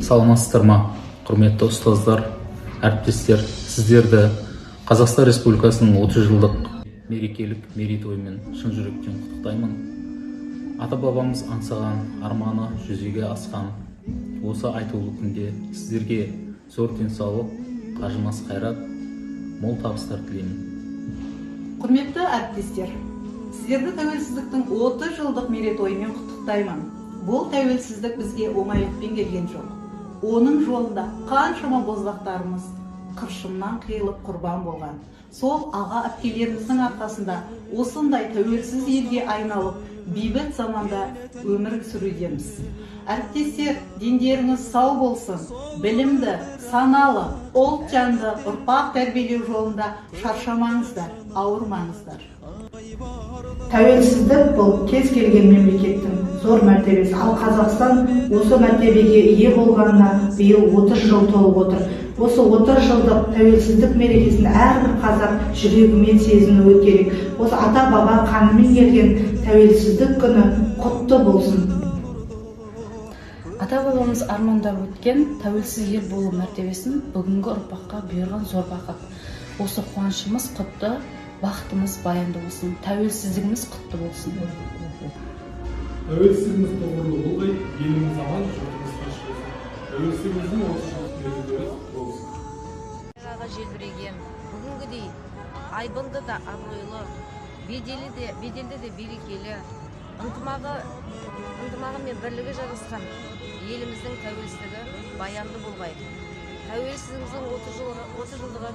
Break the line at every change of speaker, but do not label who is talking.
Саламатсыздар ма, құрметті ұстаздар, әріптестер, сіздерді Қазақстан Республикасының 30 жылдық мерекелік мерейтойымен шын жүректен құттықтаймын. Ата-бабамыз аңсаған арманы жүзеге асқан осы айтулы күнде сіздерге зор денсаулық, қажымас қайрат, мол табыстар тілеймін.
Құрметті әріптестер, сіздерді тәуелсіздіктің 30 жылдық мерейтойымен құттықтаймын. Бұл тәуелсіздік бізге оңайлықпен келген жоқ. Оның жолында қаншама боздақтарымыз қыршыннан қиылып құрбан болған. Сол аға әпкелеріміздің арқасында осындай тәуелсіз елге айналып, бейбіт заманда өмір сүрудеміз. Әріптестер, дендеріңіз сау болсын, білімді, саналы, ұлт жанды ұрпақ тәрбиелеу жолында шаршамаңыздар, ауырмаңыздар.
Тәуелсіздік бұл кез келген мемлекеттің зор мәртебесі. Ал Қазақстан осы мәртебеге ие болғанына биыл 30 жыл толып отыр. Осы 30 жылдық тәуелсіздік мерекесін әрбір қазақ жүрегімен сезінуі керек. Осы ата-баба қанымен келген тәуелсіздік күні құтты болсын.
Ата-бабамыз армандап өткен тәуелсіз ел болу мәртебесін бүгінгі ұрпаққа бұйырған зор бақыт. Осы қуанышымыз құтты, бақытымыз баянды болсын, тәуелсіздігіміз құтты болсын.
Тәуелсіздігіміз тұғырлы болғай, еліміз аман, жұртымыз тыныш болсын. Тәуелсіздігіміздің 30 жылдық мерейтойы болсын.
Аға желбіреген, бүгінгідей айбынды да абыройлы, беделді де берекелі, ынтымағы мен бірлігі жарасқан еліміздің тәуелсіздігі баянды болғай. Тәуелсіздігіміздің 30 жылдығы